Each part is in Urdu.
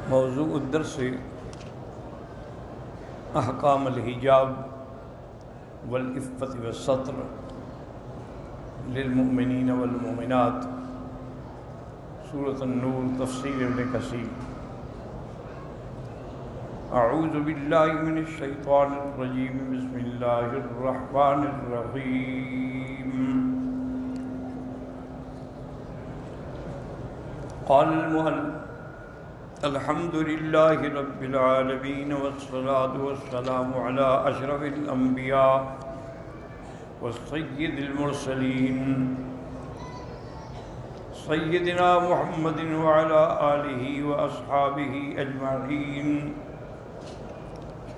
موضوع الدرس احکام الحجاب والعفت والستر للمؤمنین والمؤمنات، سورۃ النور، تفسیر ابن کثیر۔ اعوذ باللہ من الشیطان الرجیم، بسم اللہ الرحمن الرحیم۔ قال المؤلف الحمد للہ رب العالمین والصلاة والسلام علی اشرف الانبیاء والسید المرسلین سیدنا محمد وعلی آلہ واصحابہ اجمعین۔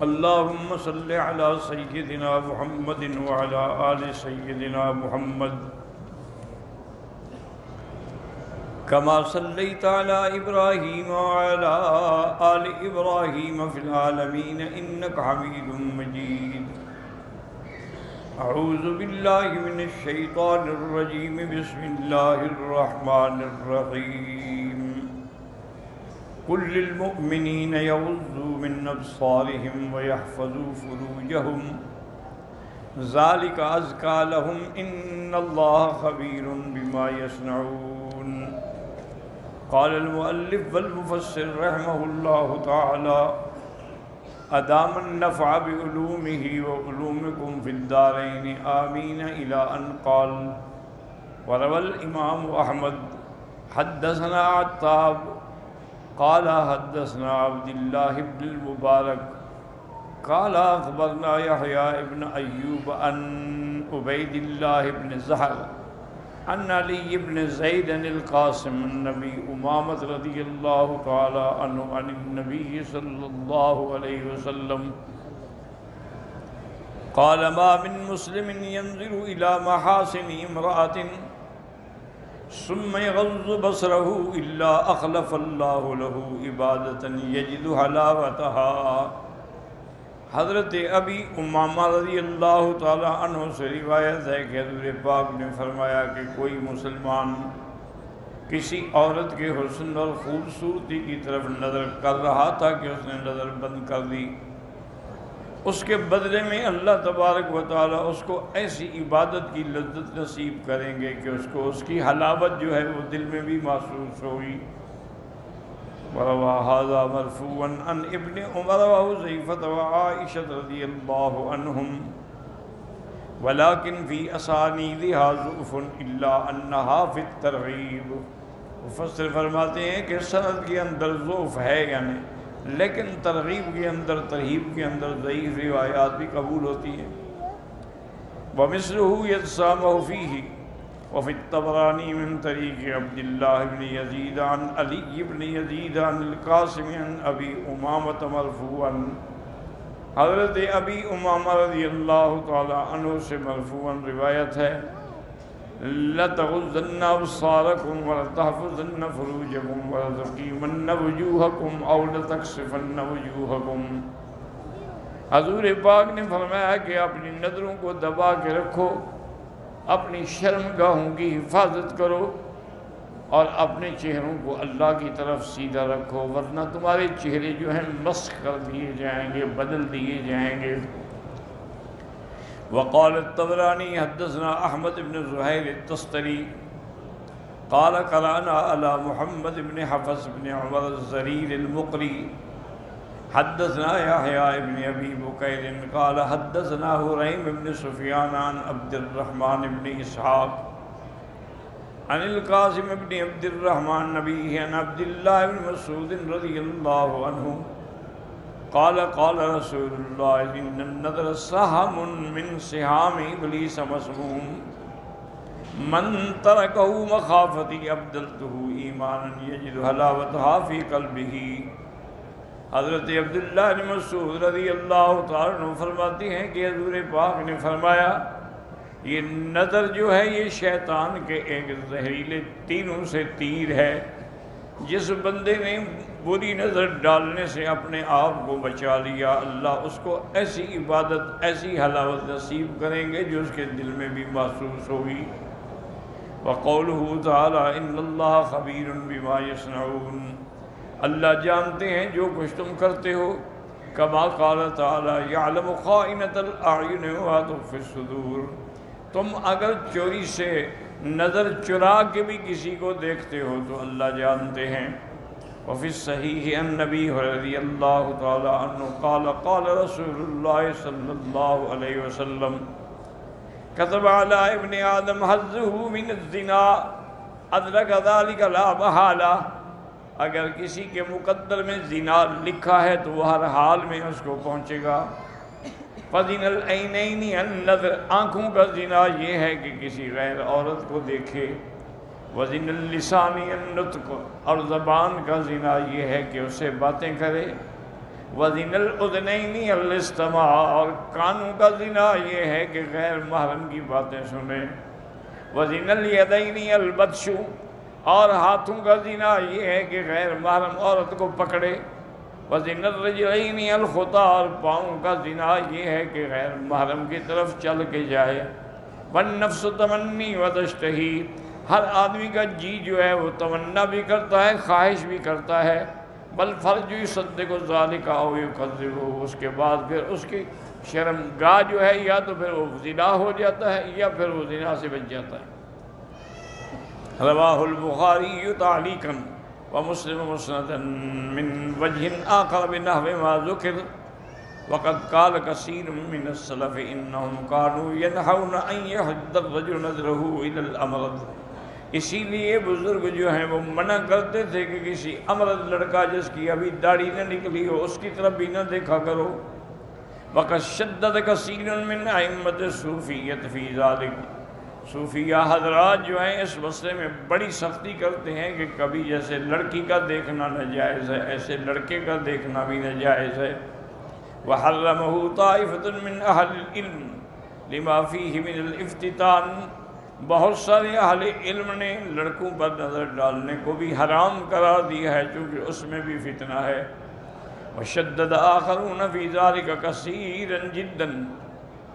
اللہم صل علی سیدنا محمد وعلی آل سیدنا محمد کما صلیت علی ابراہیم وعلی آل ابراہیم فی العالمین انک حمید مجید۔ اعوذ باللہ من الشیطان الرجیم، بسم اللہ الرحمن الرحیم۔ قل للمؤمنین یغضوا من ابصارہم ویحفظوا فروجہم ذلک ازکی لہم ان اللہ خبیر بما یصنعون۔ قال المؤلف والمفسر رحمہ اللہ تعالی ادام النفع بعلومہ وعلومکم فی الدارین آمین الی ان قال۔ وروى الامام احمد حدثنا عتاب قال حدثنا عبد الله بن المبارك قال اخبرنا يحيى بن ايوب عن عبيد الله بن زهر عن علي بن زيد القاسم النبي أمامة رضي الله تعالى عنه عن النبي صلى الله عليه وسلم قال ما من مسلم ينظر إلى محاسن امرأة ثم يغض بصره إلا أخلف الله له عبادة يجد حلاوتها۔ حضرت ابی امامہ رضی اللہ تعالیٰ عنہ سے روایت ہے کہ حضور پاک نے فرمایا کہ کوئی مسلمان کسی عورت کے حسن اور خوبصورتی کی طرف نظر کر رہا تھا کہ اس نے نظر بند کر دی، اس کے بدلے میں اللہ تبارک و تعالیٰ اس کو ایسی عبادت کی لذت نصیب کریں گے کہ اس کو اس کی حلاوت جو ہے وہ دل میں بھی محسوس ہوگی۔ وروى هذا مرفوعا عن ابن عمر وحذيفة وعائشة رضي الله عنهم ولكن في اسانيدها ضعف الا انها في الترغيب۔ مفسر فرماتے ہیں کہ سند کے اندر ضعف ہے یعنی، لیکن ترغیب کے اندر، ترہیب کے اندر ضعیف روایات بھی قبول ہوتی ہیں۔ ومثله يتسامح فيه وفي الطبراني من طريق عبد الله بن يزيد عن علي بن يزيد عن القاسم عن ابي امامة مرفوعا، حضرت ابی امامہ رضی اللہ تعالی عنہ سے مرفوعا روایت ہے لَتَغُضَّنَّ أَبْصَارَكُمْ وَلَتَحْفَظُنَّ فُرُوجَكُمْ وَلَتَقِيمَنَّ وُجُوهَكُمْ أَوْ لَتَكْشِفَنَّ وُجُوهَكُمْ۔ حضور پاک نے فرمایا کہ اپنی نظروں کو دبا کے رکھو، اپنی شرمگاہوں کی حفاظت کرو اور اپنے چہروں کو اللہ کی طرف سیدھا رکھو، ورنہ تمہارے چہرے جو ہیں مسخ کر دیے جائیں گے، بدل دیے جائیں گے۔ وقال الطبرانی حدثنا احمد بن زہیر التستری قال قرأنا على محمد بن حفص بن عمر الزریر المقری حدثنا يحيى بن ابي بكير قال حدثنا هريم بن سفيان عن عبد الرحمن بن اسحاق عن القاسم بن عبد الرحمن نبيه عن عبد الله بن مسعود رضي الله عنه قال قال رسول الله ان النظر سهم من سهام ابليس مسموم من تركه مخافتي ابدلته ايمانا يجد حلاوتها في قلبه۔ حضرت عبداللہ بن مسعود رضی اللہ تعالیٰ عنہ فرماتے ہیں کہ حضور پاک نے فرمایا یہ نظر جو ہے یہ شیطان کے ایک زہریلے تینوں سے تیر ہے۔ جس بندے نے بری نظر ڈالنے سے اپنے آپ کو بچا لیا، اللہ اس کو ایسی عبادت، ایسی حلاوت نصیب کریں گے جو اس کے دل میں بھی محسوس ہوگی۔ وقوله تعالی ان اللہ خبیر بما یصنعون، اللہ جانتے ہیں جو کچھ تم کرتے ہو، کما قال تعالی یعلم خائنۃ الاعین وما تخفی الصدور، تم اگر چوری سے نظر چرا کے بھی کسی کو دیکھتے ہو تو اللہ جانتے ہیں۔ وفی الصحیح عن نبی رضی اللہ تعالی عنہ قال قال رسول اللہ صلی اللہ علیہ وسلم كتب على ابن آدم حظه من الزنا ادرک ذلك لا محالہ، اگر کسی کے مقدر میں زنا لکھا ہے تو وہ ہر حال میں اس کو پہنچے گا۔ فَزِنَ الْعَيْنَيْنِ النَّظْرُ، آنکھوں کا زنا یہ ہے کہ کسی غیر عورت کو دیکھے۔ وَزِنَ اللِّسَانِ النُّطْقُ، اور زبان کا زنا یہ ہے کہ اسے باتیں کرے۔ وَزِنَ الْأُذْنَيْنِ الْإِسْتِمَاعُ، اور کانوں کا زنا یہ ہے کہ غیر محرم کی باتیں سنیں۔ وَزِنَ الْيَدَيْنِ الْبَطْشُ، اور ہاتھوں کا زنا یہ ہے کہ غیر محرم عورت کو پکڑے۔ وَزِنَ الرِّجْلَيْنِ الْخُطَىٰ، اور پاؤں کا زنا یہ ہے کہ غیر محرم کی طرف چل کے جائے۔ وَالنَّفْسُ تَمَنِّي وَتَشْتَهِي، ہر آدمی کا جی جو ہے وہ تمنا بھی کرتا ہے، خواہش بھی کرتا ہے۔ بَالْفَرْجُ يُصَدِّقُ ذَلِكَ أَوْ يُكَذِّبُهُ، اس کے بعد پھر اس کی شرمگاہ جو ہے یا تو پھر وہ زنا ہو جاتا ہے یا پھر وہ زنا سے بچ جاتا ہے۔ رواہ البخاری تعلیقا ومسلم مسندا من وجہ آخر بنحو ما ذکر، وقد قال کثیر من السلف انہم كانوا ينہون ان يحد الرجل نظرہ الى الامرد، اسی لیے بزرگ جو ہیں وہ منع کرتے تھے کہ کسی امرد لڑکا جس کی ابھی داڑھی نہ نکلی ہو اس کی طرف بھی نہ دیکھا کرو۔ وقد شدد کثیر من ائمۃ الصوفیۃ فی ذلک، صوفیہ حضرات جو ہیں اس مسئلے میں بڑی سختی کرتے ہیں کہ کبھی جیسے لڑکی کا دیکھنا ناجائز ہے ایسے لڑکے کا دیکھنا بھی ناجائز ہے۔ وحرمہ طائفۃ من اہل العلم لما فیہ من الافتتان، بہت سارے اہل علم نے لڑکوں پر نظر ڈالنے کو بھی حرام قرار دیا ہے چونکہ اس میں بھی فتنہ ہے۔ وشدد آخرون فی ذلک کثیرا جدا،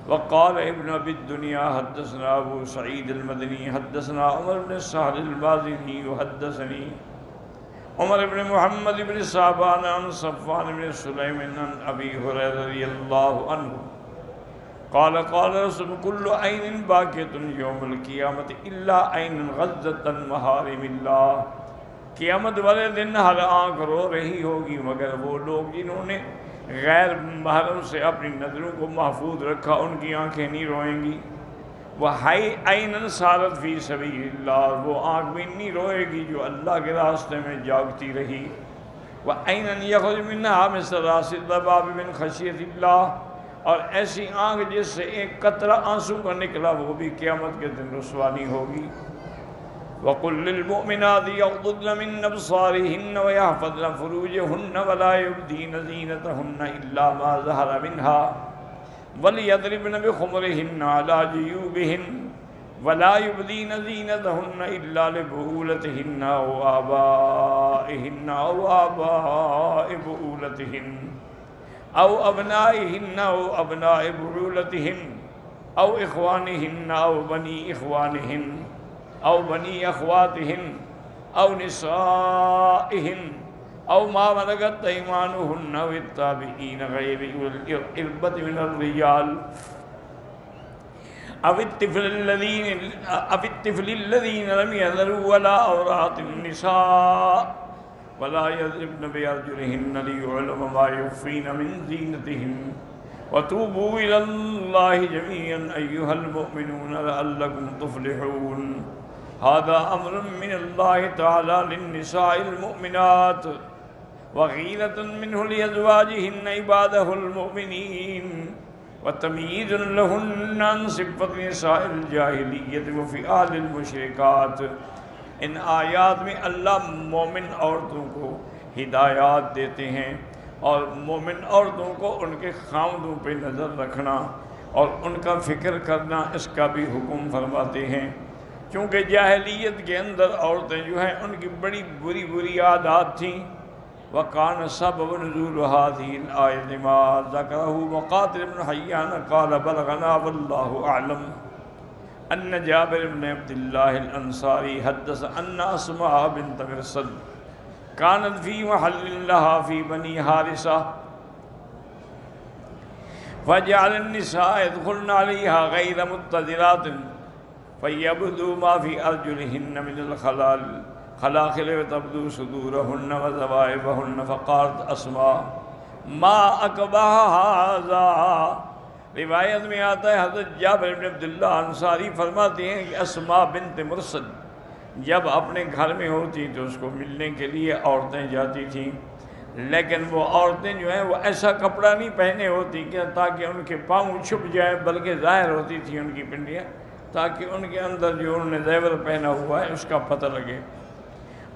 وقال ابن ابی الدنیا حدثنا ابو سعید المدنی حدثنا عمر بن سہل البازنی وحدثنی عمر بن محمد بن صابان عن صفوان بن سلیم عن ابی ہریرہ رضی اللہ عنہ قال قال رسول كل عین باکیۃ یوم القیامت الا عین غضت عن محارم اللہ، قیامت والے دن ہر آنکھ رو رہی ہوگی مگر وہ لوگ جنہوں نے غیر محرم سے اپنی نظروں کو محفوظ رکھا ان کی آنکھیں نہیں روئیں گی۔ وَحَيْ عَيْنًا صَارَتْ فِي سَبِيلِ اللَّهِ، وہ آنکھ بھی نہیں روئے گی جو اللہ کے راستے میں جاگتی رہی۔ وَعَيْنًا يَخْرُجُ مِنْهَا مِثْلُ رَأْسِ الضَّبَابِ مِنْ خَشْيَةِ اللَّهِ، اور ایسی آنکھ جس سے ایک قطرہ آنسو کا نکلا وہ بھی قیامت کے دن رسوا نہیں ہوگی۔ وَقُلْ لِلْمُؤْمِنَاتِ يَغْضُضْنَ مِنْ أَبْصَارِهِنَّ وَيَحْفَظْنَ فُرُوجَهُنَّ وَلَا يُبْدِينَ زِينَتَهُنَّ إِلَّا مَا ظَهَرَ مِنْهَا وَلْيَضْرِبْنَ بِخُمُرِهِنَّ عَلَى جُيُوبِهِنَّ وَلَا يُبْدِينَ زِينَتَهُنَّ إِلَّا لِبُعُولَتِهِنَّ أَوْ آبَائِهِنَّ أَوْ آبَاءِ بُعُولَتِهِنَّ أَوْ أَبْنَائِهِنَّ أَوْ أَبْنَاءِ بُعُولَتِهِنَّ أَوْ إِخْوَانِهِنَّ أَوْ بَنِي إِخْوَانِهِنَّ أو بنی اخواتہن او نسائہن او ما ملکت ایمانہن او التابعین غیر الاربۃ من الرجال او الطفل الذین لم یظہروا علی عورات النساء ولا یضربن بارجلہن لیعلم ما یخفین من زینتہن وتوبوا الی اللہ جميعا ایھا المؤمنون لعلکم تفلحون۔ هذا امر من اللہ تعالی للنساء المؤمنات وغیرة منہ لازواجہن عبادہ المؤمنین وتمییز لہن عن صفۃ نساء الجاہلیۃ وفعال المشرکات۔ ان آیات میں اللہ مومن عورتوں کو ہدایات دیتے ہیں اور مومن عورتوں کو ان کے خاوندوں پہ نظر رکھنا اور ان کا فکر کرنا اس کا بھی حکم فرماتے ہیں، چونکہ جاہلیت کے اندر عورتیں جو ہیں ان کی بڑی بری بری عادات تھیں۔ وَقَانَ سَبَبُ نُزُولُ هَذِهِ الْآيَةِ مَا ذَكَرَهُ مُقَاتِلُ بْنُ حَيَّانَ قَالَ بَلَغَنَا وَاللَّهُ أَعْلَمُ أَنَّ جابر بن عبد الله الأنصاري حدث أن أسماء بنت مرصد كانت في محل لها في بني حارثة فجعل النساء يدخلن عليها غير متذرات فيبدو ما في أرجلهن من الخلاخل وتبدو صدورهن وذوائبهن فقالت اسماء ما أقبح هذا. روایت میں آتا ہے حضرت جابر بن عبداللہ انصاری فرماتے ہیں کہ اسماء بنت مرسد جب اپنے گھر میں ہوتی تو اس کو ملنے کے لیے عورتیں جاتی تھیں، لیکن وہ عورتیں جو ہیں وہ ایسا کپڑا نہیں پہنے ہوتی کہ تاکہ ان کے پاؤں چھپ جائیں، بلکہ ظاہر ہوتی تھی ان کی پنڈیاں، تاکہ ان کے اندر جو انہوں نے زیور پہنا ہوا ہے اس کا پتہ لگے.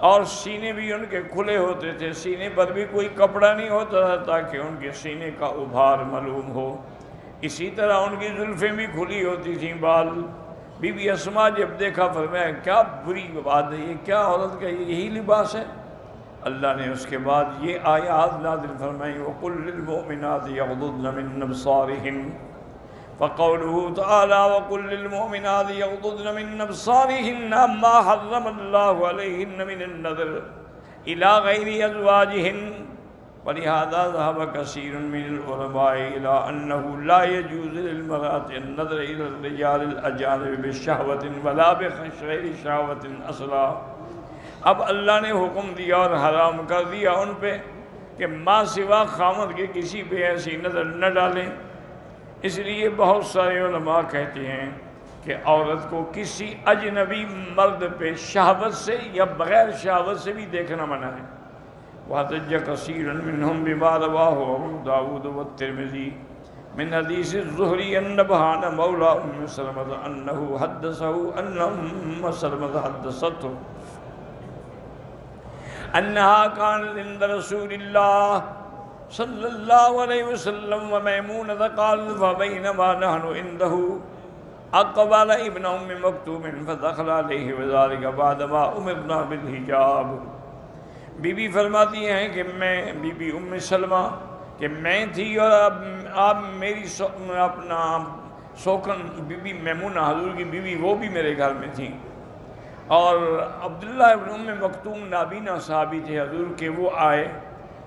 اور سینے بھی ان کے کھلے ہوتے تھے، سینے پر بھی کوئی کپڑا نہیں ہوتا تھا تاکہ ان کے سینے کا ابھار معلوم ہو. اسی طرح ان کی زلفیں بھی کھلی ہوتی تھیں، بال. بی بی اسماء جب دیکھا فرمایا کیا بری بات ہے، یہ کیا عورت کا یہی لباس ہے؟ اللہ نے اس کے بعد یہ آیات نازل فرمائی وَقُلْ لِلْمُؤْمِنَاتِ يَغْضُضْنَ مِنْ أَبْصَارِهِنَّ فَقَوْلُهُ تَعَالَى وَقُلْ لِلْمُؤْمِنَاتِ يَغْضُضْنَ مِنْ أَبْصَارِهِنَّ مَا حَرَّمَ اللَّهُ عَلَيْهِنَّ مِنَ النَّظْرِ إِلَى غَيْرِ أَزْوَاجِهِنَّ. وَلِهَذَا ذَهَبَ كَثِيرٌ مِنَ الْعُلَمَاءِ إِلَى أَنَّهُ لَا يَجُوزُ لِلْمَرْأَةِ النَّظْرُ إِلَى الرِّجَالِ الْأَجَانِبِ بِشَهْوَةٍ وَلَا بِغَيْرِ شَهْوَةٍ أَصْلًا. اب اللہ نے حکم دیا اور حرام کر دیا ان پہ کہ ماں سوا خامد کے کسی پہ ایسی نظر نہ ڈالیں. اس لیے بہت سارے علماء کہتے ہیں کہ عورت کو کسی اجنبی مرد پہ شہوت سے یا بغیر شہوت سے بھی دیکھنا منع ہے. وَحَتَجَّ كَثِيرٌ مِّنْهُمْ بِمَا رَوَاهُ أَبُو دَاوُودَ وَالتِّرْمِذِي من حديث الزهري النبهان مولى سلمة أنه حدثه أن سلمة حدثته أنها كانت عند رسول الله صلى الله عليه وسلم وميمونة قالت فبينما نحن عنده أقبل ابن أم مكتوم فدخل عليه وذلك بعدما أمرنا بالحجاب. بی بی فرماتی ہیں کہ میں بی بی ام سلمہ کہ میں تھی اور اب میری اپنا سوکن بی بی میمونہ حضور کی بیوی وہ بھی میرے گھر میں تھیں، اور عبداللہ ابن ام مکتوم نابینا صحابی تھے حضور کے، وہ آئے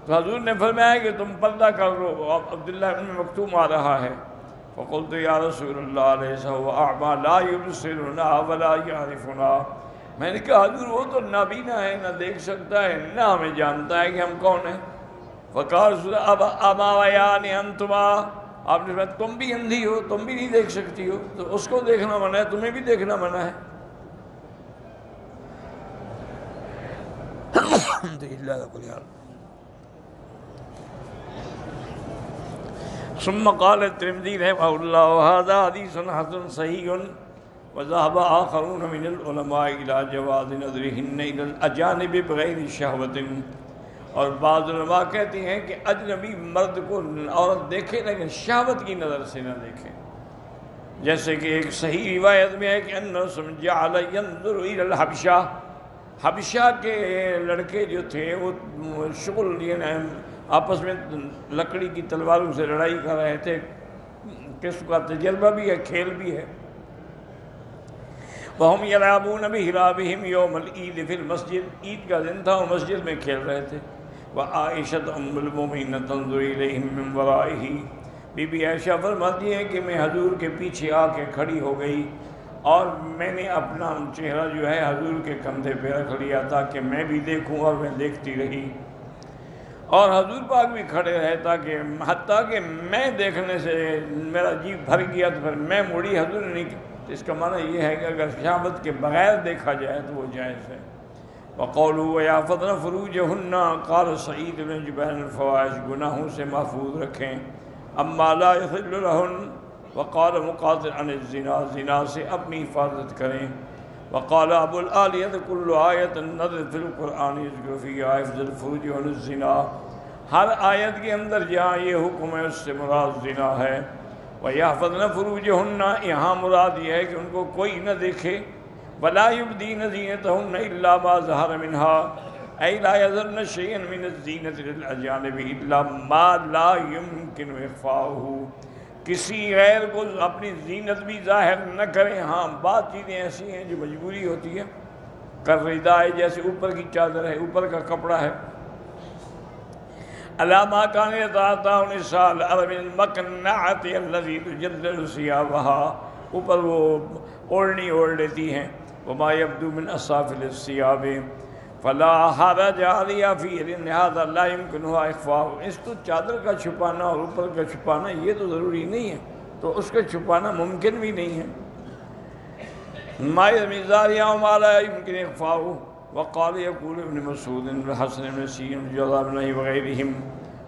تو حضور نے فرمایا کہ تم پردہ کر لو، عبداللہ ابن مکتوم آ رہا ہے. فقلت یا رسول اللہ لیس هو اعمی لا یبصرنا ولا یعرفنا. میں نے کہا حضور وہ تو نابینا ہے، نہ دیکھ سکتا ہے نہ ہمیں جانتا ہے کہ ہم کون ہیں. فقال اما ویان انتما، آپ نے فرمایا تم بھی اندھی ہو، تم بھی نہیں دیکھ سکتی ہو، تو اس کو دیکھنا منع ہے، تمہیں بھی دیکھنا منع ہے. ثم قال الترمذي رحمه الله وهذا حديث حسن صحيح وذهب آخرون من العلماء إلى جواز نظرهن إلى الأجانب بغير شهوة. اور بعض علماء کہتے ہیں کہ اجنبی مرد کو عورت دیکھے لیکن شہوت کی نظر سے نہ دیکھے. جیسے کہ ایک صحیح روایت میں ہے کہ انہم جعل ينظر إلى الحبشہ، حبشہ کے لڑکے جو تھے وہ شغل یعنی آپس میں لکڑی کی تلواروں سے لڑائی کر رہے تھے، کس کا تجربہ بھی ہے، کھیل بھی ہے. وَهُمْ يَلْعَبُونَ بِحِرَابِهِمْ يَوْمَ الْعِيدِ فِي الْمَسْجِدِ، عید کا دن تھا وہ مسجد میں کھیل رہے تھے. وَعَائِشَةُ أُمُّ الْمُؤْمِنِينَ تَنظُرُ إِلَيْهِمْ مِنْ وَرَائِهِ. بی بی عائشہ فرماتی ہیں کہ میں حضور کے پیچھے آ کے کھڑی ہو گئی اور میں نے اپنا چہرہ جو ہے حضور کے کندھے پہ رکھ لیا تاکہ میں بھی دیکھوں، اور میں دیکھتی رہی. اور حضور پاک بھی کھڑے رہے تاکہ حتیٰ کہ میں دیکھنے سے میرا جی بھر گیا تو پھر میں مڑی، حضور نے نہیں. اس کا معنی یہ ہے کہ اگر شہوت کے بغیر دیکھا جائے تو وہ جائز ہے. وَقَوْلُوا وَيَحْفَظْنَ فُرُوجَهُنَّ قال سعید بن جبیر الفواحش، گناہوں سے محفوظ رکھیں، اما لا يحل لهن. وقال مقاتل عن الزنا، زنا سے اپنی حفاظت کریں. وقال ابو العالیہ كل آیت النظر فی القرآن یذکر فیہا حفظ الفروج عن الزنا. ہر آیت کے اندر جہاں یہ حکم ہے اس سے مراد زنا ہے. وَيَحْفَظْنَ فُرُوجَهُنَّ، یہاں مراد یہ ہے کہ ان کو کوئی نہ دیکھے. وَلَا يُبْدِينَ زِينَتَهُنَّ إِلَّا مَا ظَهَرَ مِنْهَا، أي لا يظهرن شيئا من الزينة للأجانب إلا ما لا يمكن إخفاؤه. کسی غیر کو اپنی زینت بھی ظاہر نہ کریں. ہاں بعض چیزیں ایسی ہیں جو مجبوری ہوتی ہے، کرردائے جیسے اوپر کی چادر ہے، اوپر کا کپڑا ہے. علامہ کان یتعاطا النساء العرب المقنعۃ الذی تجلل ثیابها، اوپر وہ اوڑھنی اوڑھ لیتی ہیں. وما یبدو من اسافل الثیاب فلا حرج علی فی لہذا لا یمکنها اخفاء. اس کو چادر کا چھپانا اور اوپر کا چھپانا یہ تو ضروری نہیں ہے، تو اس کا چھپانا ممکن بھی نہیں ہے. ما المزار یا ما لا يمكن اخفاؤه. وقال يقول ابن مسعود الحسن بن سيرين جزاه الله وغيرهم.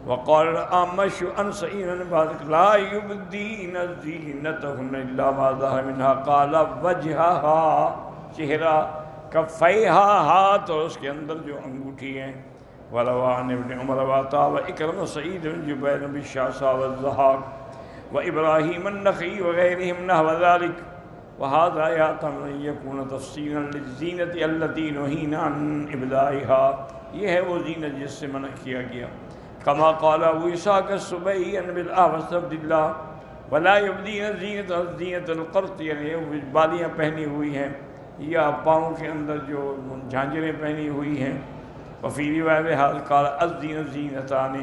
وقال الأعمش عن سعيد بن مالك لا يبدين زينتهن الا ما ظهر منها. قال وجهها چہرہ، کفیہا ہاتھ اور اس کے اندر جو انگوٹھی ہیں. وروان ابن عمر وعطاء وإكرمة سعيد بن جبير بن الشعثاء والضحاك وإبراهيم النخعي وغيرهم نحو ذلك. وهذا يحتمل أن يكون تفسيرا للزينة التي نهينا عن إبدائها. یہ ہے وہ زینت جس سے منع کیا گیا. كما قال ابو اسحاق السبيعي عن بالأحوص عبد الله ولا يبدين زينة القرط، یعنی بالیاں پہنی ہوئی ہیں یا پاؤں کے اندر جو جھانجریں پہنی ہوئی ہیں. وفی روایت قال الزینۃ زینتان،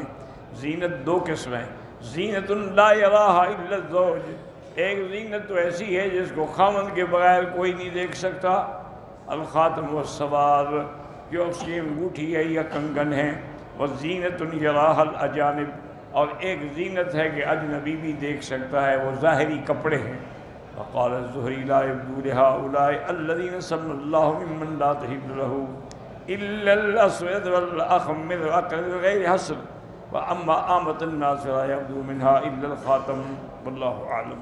زینت دو قسم ہیں. زینت لا یراها الا الزوج، ایک زینت تو ایسی ہے جس کو خاوند کے بغیر کوئی نہیں دیکھ سکتا. الخاتم والسوار، جو اس کی انگوٹھی ہے یا کنگن ہے. وزینت یراها الاجانب، اور ایک زینت ہے کہ اجنبی بھی دیکھ سکتا ہے، وہ ظاہری کپڑے ہیں. وقال الزہری لا يبدو لهؤلاء الذين سمى الله ممن لا تحل له الا الاسود والاخمر غير حسن. واما عامة الناس لا يبدو منها الا الخاتم والله اعلم.